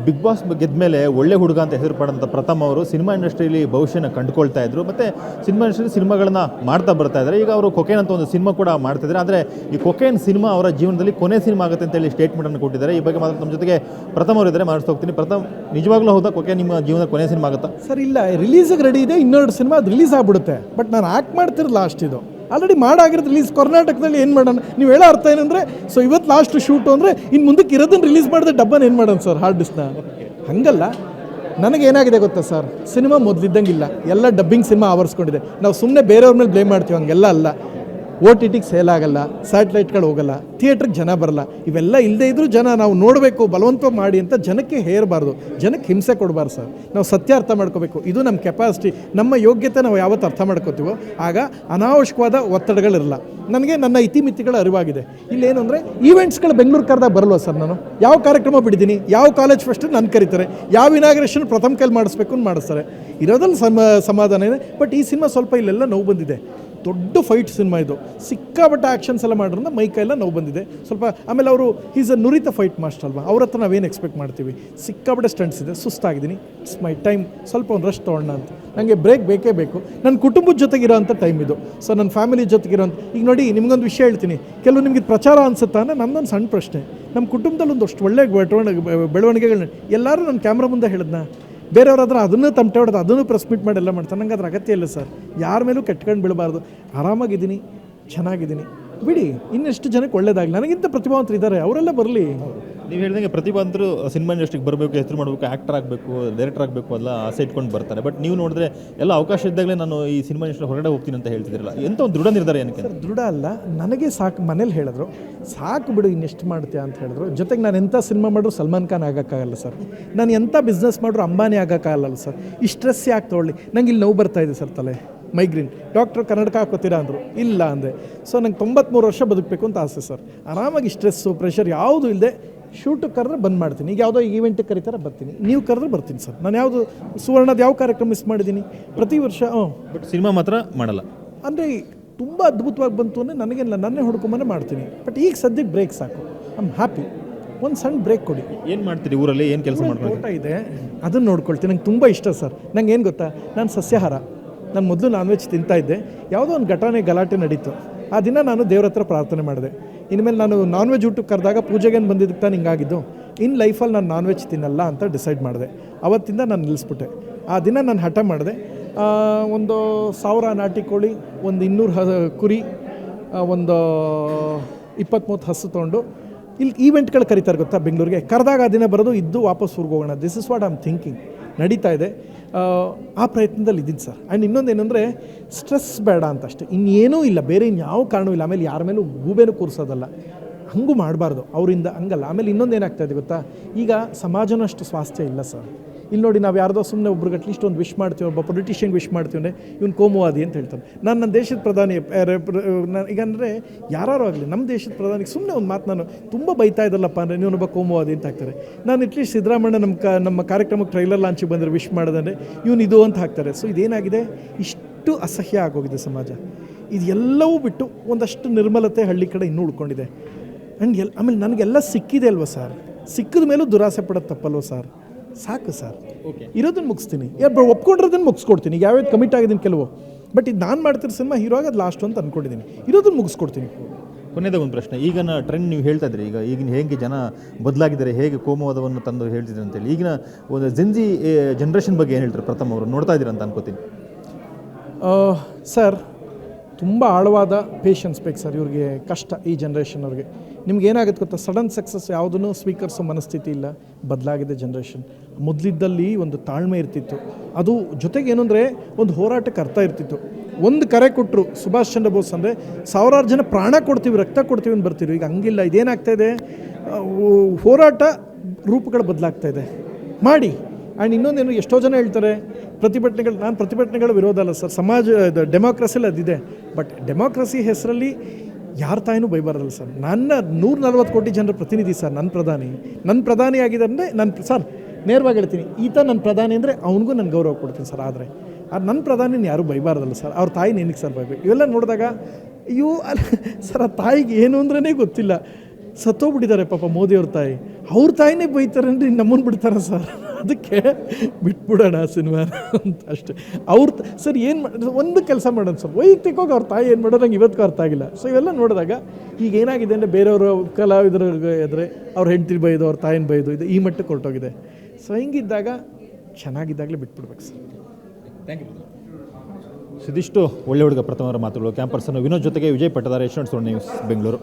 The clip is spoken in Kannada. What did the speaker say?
ಬಿಗ್ ಬಾಸ್ ಗೆದ್ದ ಮೇಲೆ ಒಳ್ಳೆ ಹುಡುಗ ಅಂತ ಹೆಸರು ಪಡೆದಂಥ ಪ್ರಥಮ್ ಅವರು ಸಿನಿಮಾ ಇಂಡಸ್ಟ್ರಿಯಲ್ಲಿ ಭವಿಷ್ಯನ ಕಂಡುಕೊಳ್ತಾ ಇದ್ರು. ಮತ್ತು ಸಿನಿಮಾ ಇಂಡಸ್ಟ್ರಿ ಸಿನಿಮಾಗಳನ್ನ ಮಾಡ್ತಾ ಬರ್ತಾ ಇದ್ದಾರೆ. ಈಗ ಅವರು ಕೊಕೇನ್ ಅಂತ ಒಂದು ಸಿನಿಮಾ ಕೂಡ ಮಾಡ್ತಾ ಇದ್ದಾರೆ. ಆದರೆ ಈ ಕೊಕೇನ್ ಸಿನಿಮಾ ಅವರ ಜೀವನದಲ್ಲಿ ಕೊನೆ ಸಿನಿಮಾ ಆಗುತ್ತೆ ಅಂತೇಳಿ ಸ್ಟೇಟ್ಮೆಂಟನ್ನು ಕೊಟ್ಟಿದ್ದಾರೆ. ಈ ಬಗ್ಗೆ ಮಾತ್ರ ನಮ್ಮ ಜೊತೆಗೆ ಪ್ರಥಮ್ ಅವರು ಇದ್ದಾರೆ, ಮಾತಾಡ್ತಾ ಹೋಗ್ತೀನಿ. ಪ್ರಥಮ್, ನಿಜವಾಗ್ಲೂ ಹೌದಾ ಕೊಕೇನ್ ನಿಮ್ಮ ಜೀವನದ ಕೊನೆ ಸಿನಿಮಾ ಆಗುತ್ತಾ? ಸರ್ ಇಲ್ಲ, ರಿಲೀಸಿಗೆ ರೆಡಿ ಇದೆ, ಇನ್ನೆರಡು ಸಿನಿಮಾ ಅದು ರಿಲೀಸ್ ಆಗ್ಬಿಡುತ್ತೆ. ಬಟ್ ನಾನು ಆ್ಯಕ್ಟ್ ಮಾಡ್ತಿರೋ ಲಾಸ್ಟ್ ಇದು ಆಲ್ರೆಡಿ ಮಾಡಾಗಿರೋದು ರಿಲೀಸ್. ಕರ್ನಾಟಕದಲ್ಲಿ ಏನು ಮಾಡೋಣ ನೀವು ಹೇಳೋ ಅರ್ಥ ಏನಂದರೆ, ಸೊ ಇವತ್ತು ಲಾಸ್ಟ್ ಶೂಟು ಅಂದರೆ ಇನ್ನು ಮುಂದಕ್ಕೆ ಇರೋದನ್ನು ರಿಲೀಸ್ ಮಾಡಿದ್ರೆ ಡಬ್ಬನ ಏನು ಮಾಡೋಣ ಸರ್, ಹಾರ್ಡ್ ಡಿಸ್ಕ್ನ? ಹಾಗಲ್ಲ, ನನಗೇನಾಗಿದೆ ಗೊತ್ತಾ ಸರ್, ಸಿನಿಮಾ ಮೊದಲಿದ್ದಂಗಿಲ್ಲ, ಎಲ್ಲ ಡಬ್ಬಿಂಗ್ ಸಿನಿಮಾ ಆವರಿಸ್ಕೊಂಡಿದೆ. ನಾವು ಸುಮ್ಮನೆ ಬೇರೆಯವ್ರ ಮೇಲೆ ಬ್ಲೇಮ್ ಮಾಡ್ತೀವಿ, ಹಂಗೆಲ್ಲ ಅಲ್ಲ. OTTಗೆ ಸೇಲ್ ಆಗಲ್ಲ, ಸ್ಯಾಟಲೈಟ್ಗಳು ಹೋಗಲ್ಲ, ಥಿಯೇಟ್ರಿಗೆ ಜನ ಬರಲ್ಲ. ಇವೆಲ್ಲ ಇಲ್ಲದೇ ಇದ್ದರೂ ಜನ ನಾವು ನೋಡಬೇಕು, ಬಲವಂತ ಮಾಡಿ ಅಂತ ಜನಕ್ಕೆ ಹೇರಬಾರ್ದು, ಜನಕ್ಕೆ ಹಿಂಸೆ ಕೊಡಬಾರ್ದು ಸರ್. ನಾವು ಸತ್ಯ ಅರ್ಥ ಮಾಡ್ಕೋಬೇಕು. ಇದು ನಮ್ಮ ಕೆಪಾಸಿಟಿ, ನಮ್ಮ ಯೋಗ್ಯತೆ ನಾವು ಯಾವತ್ತು ಅರ್ಥ ಮಾಡ್ಕೋತೀವೋ ಆಗ ಅನಾವಶ್ಯಕವಾದ ಒತ್ತಡಗಳಿರಲ್ಲ. ನನಗೆ ನನ್ನ ಇತಿಮಿತಿಗಳ ಅರಿವಾಗಿದೆ. ಇಲ್ಲೇನು ಅಂದರೆ ಈವೆಂಟ್ಸ್ಗಳು ಬೆಂಗಳೂರು ಕರೆದಾಗ ಬರಲ್ವ ಸರ್? ನಾನು ಯಾವ ಕಾರ್ಯಕ್ರಮ ಬಿಟ್ಟಿದ್ದೀನಿ, ಯಾವ ಕಾಲೇಜ್ ಫಸ್ಟ್ ನನ್ನ ಕರೀತಾರೆ, ಯಾವ ಇನಾಗ್ರೇಷನ್ ಪ್ರಥಮ ಕೈಲಿ ಮಾಡಿಸ್ಬೇಕು ಅಂತ ಮಾಡಿಸ್ತಾರೆ. ಇರೋದ್ರಲ್ಲಿ ಸಮಾಧಾನ ಇದೆ. ಬಟ್ ಈ ಸಿನಿಮಾ ಸ್ವಲ್ಪ ಇಲ್ಲೆಲ್ಲ ನೋವು ಬಂದಿದೆ. ದೊಡ್ಡ ಫೈಟ್ ಸಿನಿಮಾ ಇದು, ಸಿಕ್ಕಾಪಟ್ಟೆ ಆ್ಯಕ್ಷನ್ಸ್ ಎಲ್ಲ ಮಾಡೋದ್ರಿಂದ ಮೈ ಕೈಯೆಲ್ಲ ನೋವು ಬಂದಿದೆ ಸ್ವಲ್ಪ. ಆಮೇಲೆ ಅವರು ಈಸ್ ಅ ನುರಿತ ಫೈಟ್ ಮಾಸ್ಟರ್ ಅಲ್ವಾ, ಅವ್ರ ಹತ್ರ ನಾವೇನು ಎಕ್ಸ್ಪೆಕ್ಟ್ ಮಾಡ್ತೀವಿ? ಸಿಕ್ಕಾಪಟ್ಟೆ ಸ್ಟಂಟ್ಸ್ ಇದೆ, ಸುಸ್ತಾಗಿದ್ದೀನಿ, ಇಟ್ಸ್ ಮೈ ಟೈಮ್, ಸ್ವಲ್ಪ ಒಂದು ರೆಸ್ಟ್ ತೊಗೊಳ್ಳೋಣ ಅಂತ. ನನಗೆ ಬ್ರೇಕ್ ಬೇಕೇ ಬೇಕು. ನನ್ನ ಕುಟುಂಬದ ಜೊತೆಗಿರೋ ಅಂಥ ಟೈಮ್ ಇದು. ಸೊ ನನ್ನ ಫ್ಯಾಮಿಲಿ ಜೊತೆಗಿರೋಂಥ, ಈಗ ನೋಡಿ ನಿಮಗೊಂದು ವಿಷಯ ಹೇಳ್ತೀನಿ, ಕೆಲವು ನಿಮಗೆ ಪ್ರಚಾರ ಅನಿಸುತ್ತಾ ಅಂದರೆ ನನ್ನೊಂದು ಸಣ್ಣ ಪ್ರಶ್ನೆ. ನಮ್ಮ ಕುಟುಂಬದಲ್ಲಿ ಒಂದಷ್ಟು ಒಳ್ಳೆ ಬೆಳವಣಿಗೆಗಳನ್ನ ಎಲ್ಲರೂ ನನ್ನ ಕ್ಯಾಮ್ರಾ ಮುಂದೆ ಹೇಳಿದ್ನ, ಬೇರೆಯವ್ರಾದ್ರೆ ಅದನ್ನು ತಮಟೆ ಹೊಡೆದು ಅದನ್ನು ಪ್ರೆಸ್ ಮೀಟ್ ಮಾಡಿ ಎಲ್ಲ ಮಾಡ್ತಾರೆ. ನಂಗೆ ಅದ್ರ ಅಗತ್ಯ ಇಲ್ಲ ಸರ್. ಯಾರ ಮೇಲೂ ಕೆಟ್ಕೊಂಡು ಬೀಳಬಾರ್ದು. ಆರಾಮಾಗಿದ್ದೀನಿ, ಚೆನ್ನಾಗಿದ್ದೀನಿ, ಬಿಡಿ. ಇನ್ನೆಷ್ಟು ಜನಕ್ಕೆ ಒಳ್ಳೇದಾಗಲಿ. ನನಗಿಂತ ಪ್ರತಿಭಾವಂತರು ಇದ್ದಾರೆ, ಅವರೆಲ್ಲ ಬರಲಿ. ನೀವು ಹೇಳಿದಂಗೆ ಪ್ರತಿಭಾವಂತರು ಸಿನಿಮಾ ಇಂಡಸ್ಟ್ರಿಗೆ ಬರಬೇಕು, ಹೆಸರು ಮಾಡಬೇಕು, ಆ್ಯಕ್ಟರ್ ಆಗಬೇಕು, ಡೈರೆಕ್ಟರ್ ಆಗಬೇಕು, ಎಲ್ಲ ಆಸೆ ಇಟ್ಕೊಂಡು ಬರ್ತಾರೆ. ಬಟ್ ನೀವು ನೋಡಿದ್ರೆ ಎಲ್ಲ ಅವಕಾಶ ಇದ್ದಾಗಲೇ ನಾನು ಈ ಸಿನಿಮಾ ಇಂಡಸ್ಟ್ರಿ ಹೊರಗಡೆ ಹೋಗ್ತೀನಿ ಅಂತ ಹೇಳ್ತಿದ್ರಲ್ಲ, ಎಂಥ ಒಂದು ದೃಢ ನಿರ್ಧಾರ ಏನಕ್ಕೆ? ಸರ್ ದೃಢ ಅಲ್ಲ, ನನಗೆ ಸಾಕು. ಮನೇಲಿ ಹೇಳಿದ್ರು ಸಾಕು ಬಿಡು, ಇನ್ನೆಷ್ಟು ಮಾಡ್ತೀಯ ಅಂತ ಹೇಳಿದ್ರು. ಜೊತೆಗೆ ನಾನು ಎಂಥ ಸಿನಿಮಾ ಮಾಡಿದ್ರು ಸಲ್ಮಾನ್ ಖಾನ್ ಆಗೋಕ್ಕಾಗಲ್ಲ ಸರ್. ನಾನು ಎಂಥ ಬಿಸ್ನೆಸ್ ಮಾಡಿದ್ರು ಅಂಬಾನಿ ಆಗೋಕ್ಕಾಗಲ್ಲ ಸರ್. ಈ ಸ್ಟ್ರೆಸ್ ಯಾಕೆ ತೊಗೊಳ್ಳಿ? ನಂಗೆ ಇಲ್ಲಿ ನೋವು ಬರ್ತಾಯಿದೆ ಸರ್, ತಲೆ ಮೈಗ್ರೀನ್. ಡಾಕ್ಟ್ರು ಕನ್ನಡಕ ಹಾಕೋತೀರಾ ಅಂದರು, ಇಲ್ಲ ಅಂದೆ. ಸೊ ನಂಗೆ 93 ವರ್ಷ ಬದುಕಬೇಕು ಅಂತ ಆಸೆ ಸರ್. ಆರಾಮಾಗಿ ಸ್ಟ್ರೆಸ್ಸು ಪ್ರೆಷರ್ ಯಾವುದೂ ಇಲ್ಲದೆ ಶೂಟಿಗೆ ಕರೆದ್ರೆ ಬಂದ್ ಮಾಡ್ತೀನಿ. ಈಗ ಯಾವುದೋ ಈವೆಂಟಿಗೆ ಕರೀತಾರೆ ಬರ್ತೀನಿ, ನೀವು ಕರೆದ್ರೆ ಬರ್ತೀನಿ ಸರ್. ನಾನು ಯಾವುದು ಸುವರ್ಣದ ಯಾವ ಕಾರ್ಯಕ್ರಮ ಮಿಸ್ ಮಾಡಿದ್ದೀನಿ ಪ್ರತಿ ವರ್ಷ. ಬಟ್ ಸಿನಿಮಾ ಮಾತ್ರ ಮಾಡಲ್ಲ ಅಂದರೆ ತುಂಬ ಅದ್ಭುತವಾಗಿ ಬಂತು ಅಂದರೆ ನನಗೇನಿಲ್ಲ, ನನ್ನೇ ಹುಡ್ಕೊಂಬನೇ ಮಾಡ್ತೀನಿ. ಬಟ್ ಈಗ ಸದ್ಯಕ್ಕೆ ಬ್ರೇಕ್ ಸಾಕು, ಐ ಆಮ್ ಹ್ಯಾಪಿ. ಒಂದು ಸಣ್ಣ ಬ್ರೇಕ್ ಕೊಡಿ. ಏನು ಮಾಡ್ತೀರಿ ಊರಲ್ಲಿ, ಏನು ಕೆಲಸ ಮಾಡ್ಕೊಂಡು? ತೋಟ ಇದೆ, ಅದನ್ನು ನೋಡ್ಕೊಳ್ತೀನಿ. ನಂಗೆ ತುಂಬ ಇಷ್ಟ ಸರ್. ನಂಗೆ ಏನು ಗೊತ್ತಾ, ನಾನು ಸಸ್ಯಾಹಾರ. ನಾನು ಮೊದಲು ನಾನ್ ವೆಜ್ ತಿಂತಾಯಿದ್ದೆ. ಯಾವುದೋ ಒಂದು ಗಲಾಟೆ ನಡೀತು. ಆ ದಿನ ನಾನು ದೇವ್ರ ಹತ್ರ ಪ್ರಾರ್ಥನೆ ಮಾಡಿದೆ, ಇನ್ಮೇಲೆ ನಾನು ನಾನ್ ವೆಜ್ ಊಟಕ್ಕೆ ಕರೆದಾಗ ಪೂಜೆಗೇನು ಬಂದಿದ್ದಕ್ಕೆ ತಾನು ಹಿಂಗಾಗಿದ್ದು, ಇನ್ನು ಲೈಫಲ್ಲಿ ನಾನು ನಾನ್ ವೆಜ್ ತಿನ್ನಲ್ಲ ಅಂತ ಡಿಸೈಡ್ ಮಾಡಿದೆ. ಅವತ್ತಿಂದ ನಾನು ನಿಲ್ಲಿಸ್ಬಿಟ್ಟೆ. ಆ ದಿನ ನಾನು ಹಠ ಮಾಡಿದೆ. ಒಂದು 1000 ನಾಟಿ ಕೋಳಿ, ಒಂದು 200 ಕುರಿ, ಒಂದು 20-30 ಹಸು ತೊಗೊಂಡು ಇಲ್ಲಿ ಈವೆಂಟ್ಗಳು ಕರೀತಾರೆ ಗೊತ್ತಾ ಬೆಂಗಳೂರಿಗೆ, ಕರೆದಾಗ ಆ ದಿನ ಬರೋದು, ಇದ್ದು ವಾಪಸ್ ಊರಿಗೆ ಹೋಗೋಣ. This is what I am thinking. ನಡೀತಾ ಇದೆ. ಆ ಪ್ರಯತ್ನದಲ್ಲಿ ಇದ್ದೀನಿ ಸರ್. ಆ್ಯಂಡ್ ಇನ್ನೊಂದೇನೆಂದರೆ ಸ್ಟ್ರೆಸ್ ಬೇಡ ಅಂತ ಅಷ್ಟೇ, ಇನ್ನೇನೂ ಇಲ್ಲ, ಬೇರೆ ಇನ್ಯಾವ ಕಾರಣವೂ ಇಲ್ಲ. ಆಮೇಲೆ ಯಾರ ಮೇಲೂ ಗೂಬೇನೂ ಕೂರಿಸೋದಲ್ಲ, ಹಂಗೂ ಮಾಡಬಾರ್ದು ಅವರಿಂದ, ಹಂಗಲ್ಲ. ಆಮೇಲೆ ಇನ್ನೊಂದೇನಾಗ್ತಾಯಿದೆ ಗೊತ್ತಾ, ಈಗ ಸಮಾಜನೂ ಅಷ್ಟು ಸ್ವಾಸ್ಥ್ಯ ಇಲ್ಲ ಸರ್. ಇಲ್ಲಿ ನೋಡಿ, ನಾವು ಯಾರ್ದೋ ಸುಮ್ಮನೆ ಒಬ್ರಿಗೆ ಅಟ್ಲೀಸ್ಟ್ ಒಂದು ವಿಶ್ ಮಾಡ್ತೀವಿ, ಒಬ್ಬ ಪೊಲಿಟಿಷಿಯನ್ಗೆ ವಿಶ್ ಮಾಡ್ತೀವಿ ಅಂದರೆ ಇವ್ನು ಕೋಮುವಾದಿ ಅಂತ ಹೇಳ್ತಾನೆ. ನನ್ನ ದೇಶದ ಪ್ರಧಾನಿ ಈಗ ಅಂದರೆ ಯಾರು ಆಗಲಿ, ನಮ್ಮ ದೇಶದ ಪ್ರಧಾನಿಗೆ ಸುಮ್ಮನೆ ಒಂದು ಮಾತು ನಾನು ತುಂಬ ಬೈತಾ ಇದ್ದಲ್ಲಪ್ಪ ಅಂದರೆ ನೀವೊಬ್ಬ ಕೋಮುವಾದಿ ಅಂತ ಹಾಕ್ತಾರೆ. ನಾನು ಅಟ್ಲೀಸ್ಟ್ ಸಿದ್ದರಾಮಯ್ಯ ನಮ್ಮ ಕಾರ್ಯಕ್ರಮಕ್ಕೆ ಟ್ರೈಲರ್ ಲಾಂಚಿಗೆ ಬಂದರೆ ವಿಶ್ ಮಾಡೋದಂದರೆ ಇವನು ಇದು ಅಂತ ಹಾಕ್ತಾರೆ. ಸೊ ಇದೇನಾಗಿದೆ, ಇಷ್ಟು ಅಸಹ್ಯ ಆಗೋಗಿದೆ ಸಮಾಜ. ಇದೆಲ್ಲವೂ ಬಿಟ್ಟು ಒಂದಷ್ಟು ನಿರ್ಮಲತೆ ಹಳ್ಳಿ ಕಡೆ ಇನ್ನೂ ಉಳ್ಕೊಂಡಿದೆ. ಆ್ಯಂಡ್ ಆಮೇಲೆ ನನಗೆಲ್ಲ ಸಿಕ್ಕಿದೆ ಅಲ್ವ ಸರ್, ಸಿಕ್ಕಿದ ಮೇಲೂ ದುರಾಸೆ ಪಡೋದು ತಪ್ಪಲ್ವ ಸರ್? ಸಾಕು ಸರ್, ಇರೋದನ್ನು ಮುಗಿಸ್ತೀನಿ, ಒಪ್ಕೊಂಡಿರೋದನ್ನು ಮುಗಿಸ್ಕೊಡ್ತೀನಿ. ಈಗ ಯಾವ್ಯಾವ ಕಮಿಟ್ ಆಗಿದ್ದೀನಿ ಕೆಲವು. ಬಟ್ ಇದು ನಾನು ಮಾಡ್ತಿರೋ ಸಿನಿಮಾ ಹೀರೋ ಆಗೋದು ಲಾಸ್ಟ್ ಅಂತ ಅಂದ್ಕೊಂಡಿದ್ದೀನಿ. ಇರೋದನ್ನು ಮುಗಿಸ್ಕೊಡ್ತೀನಿ. ಕೊನೆಯದಾಗ ಒಂದು ಪ್ರಶ್ನೆ, ಈಗಿನ ಟ್ರೆಂಡ್ ನೀವು ಹೇಳ್ತಾ ಇದ್ರಿ, ಈಗಿನ ಹೇಗೆ ಜನ ಬದಲಾಗಿದ್ದಾರೆ, ಹೇಗೆ ಕೋಮುವಾದವನ್ನು ತಂದು ಹೇಳ್ತಿದ್ರು ಅಂತೇಳಿ, ಈಗಿನ ಒಂದು ಜೆನ್ಜಿ ಜನ್ರೇಷನ್ ಬಗ್ಗೆ ಏನು ಹೇಳ್ತಾರೆ ಪ್ರಥಮ್ ಅವರು? ನೋಡ್ತಾ ಇದ್ದೀರಾ ಅಂತ ಅನ್ಕೋತೀನಿ ಸರ್. ತುಂಬ ಆಳವಾದ ಪೇಷನ್ಸ್ ಬೇಕು ಸರ್. ಇವ್ರಿಗೆ ಕಷ್ಟ, ಈ ಜನ್ರೇಷನ್ನವ್ರಿಗೆ. ನಿಮ್ಗೆ ಏನಾಗುತ್ತೆ ಗೊತ್ತಾ, ಸಡನ್ ಸಕ್ಸಸ್ ಯಾವುದನ್ನು ಸ್ವೀಕರಿಸೋ ಮನಸ್ಥಿತಿ ಇಲ್ಲ. ಬದಲಾಗಿದೆ ಜನ್ರೇಷನ್. ಮೊದಲಿದ್ದಲ್ಲಿ ಒಂದು ತಾಳ್ಮೆ ಇರ್ತಿತ್ತು. ಅದು ಜೊತೆಗೆ ಏನು ಅಂದರೆ ಒಂದು ಹೋರಾಟಕ್ಕೆ ಅರ್ಥ ಇರ್ತಿತ್ತು. ಒಂದು ಕರೆ ಕೊಟ್ಟರು ಸುಭಾಷ್ ಚಂದ್ರ ಬೋಸ್ ಅಂದರೆ 1000 ಜನ ಪ್ರಾಣ ಕೊಡ್ತೀವಿ, ರಕ್ತ ಕೊಡ್ತೀವಿ ಅಂತ ಬರ್ತೀವಿ. ಈಗ ಹಂಗಿಲ್ಲ. ಇದೇನಾಗ್ತಾಯಿದೆ, ಹೋರಾಟ ರೂಪಗಳು ಬದಲಾಗ್ತಾಯಿದೆ ಮಾಡಿ. ಆ್ಯಂಡ್ ಇನ್ನೊಂದೇನು, ಎಷ್ಟೋ ಜನ ಹೇಳ್ತಾರೆ ಪ್ರತಿಭಟನೆಗಳು. ನಾನು ಪ್ರತಿಭಟನೆಗಳ ವಿರೋಧ ಅಲ್ಲ ಸರ್, ಸಮಾಜ ಡೆಮೋಕ್ರಸಿಯಲ್ಲಿ ಅದಿದೆ. ಬಟ್ ಡೆಮೋಕ್ರಸಿ ಹೆಸರಲ್ಲಿ ಯಾರ ತಾಯಿನೂ ಬೈಬಾರದಲ್ಲ ಸರ್. ನನ್ನ 140 ಕೋಟಿ ಜನರ ಪ್ರತಿನಿಧಿ ಸರ್ ನನ್ನ ಪ್ರಧಾನಿ ಆಗಿದೆ ಅಂದರೆ ಸರ್ ನೇರವಾಗಿ ಹೇಳ್ತೀನಿ, ಈತ ನನ್ನ ಪ್ರಧಾನಿ ಅಂದರೆ ಅವನಿಗೂ ನಾನು ಗೌರವ ಕೊಡ್ತೀನಿ ಸರ್. ಆದರೆ ನನ್ನ ಪ್ರಧಾನಿನ ಯಾರೂ ಬೈಬಾರ್ದಲ್ಲ ಸರ್. ಅವ್ರ ತಾಯಿ ಏನಕ್ಕೆ ಸರ್ ಬೈಬೇಕು? ಇವೆಲ್ಲ ನೋಡಿದಾಗ ಅಯ್ಯೋ ಸರ್, ಆ ತಾಯಿಗೆ ಏನು ಅಂದ್ರೇ ಗೊತ್ತಿಲ್ಲ. ಸತ್ತೋಗ್ಬಿಟ್ಟಿದ್ದಾರೆ ಪಾಪ ಮೋದಿಯವ್ರ ತಾಯಿ. ಅವ್ರ ತಾಯಿನೇ ಬೈತಾರೆ ಅಂದರೆ ನಮ್ಮನ್ನು ಬಿಡ್ತಾರೆ ಸರ್. ಅದಕ್ಕೆ ಬಿಟ್ಬಿಡೋಣ ಸಿನಿಮಾ ಅಂತ ಅಷ್ಟೇ. ಸರ್ ಏನು ಒಂದು ಕೆಲಸ ಮಾಡೋಣ ಸರ್, ವೈಯಕ್ತಿಕವಾಗಿ ಅವ್ರ ತಾಯಿ ಏನು ಮಾಡೋದು ನಂಗೆ ಇವತ್ತಿಗೂ ಅರ್ಥ ಆಗಿಲ್ಲ. ಸೊ ಇವೆಲ್ಲ ನೋಡಿದಾಗ ಈಗ ಏನಾಗಿದೆ ಅಂದರೆ ಬೇರೆಯವರು ಕಲಾವಿದರು ಎದುರೆ ಅವ್ರ ಹೆಂಡ್ತಿ ಬೈದು ಅವ್ರ ತಾಯಿನ ಬೈದು ಇದು ಈ ಮಟ್ಟಕ್ಕೆ ಹೊರಟೋಗಿದೆ. ಸೊ ಹಿಂಗಿದ್ದಾಗ ಚೆನ್ನಾಗಿದ್ದಾಗಲೇ ಬಿಟ್ಬಿಡ್ಬೇಕು ಸರ್. Thank you. ಇದಿಷ್ಟು ಒಳ್ಳೆ ಹುಡುಗ ಪ್ರಥಮರ ಮಾತುಗಳು. ಕ್ಯಾಂಪರ್ಸನ್ನು ವಿನೋದ್ ಜೊತೆಗೆ ವಿಜಯ್ ಪಟ್ಟದಾರ, ಯಶವಂತ ನ್ಯೂಸ್, ಬೆಂಗಳೂರು.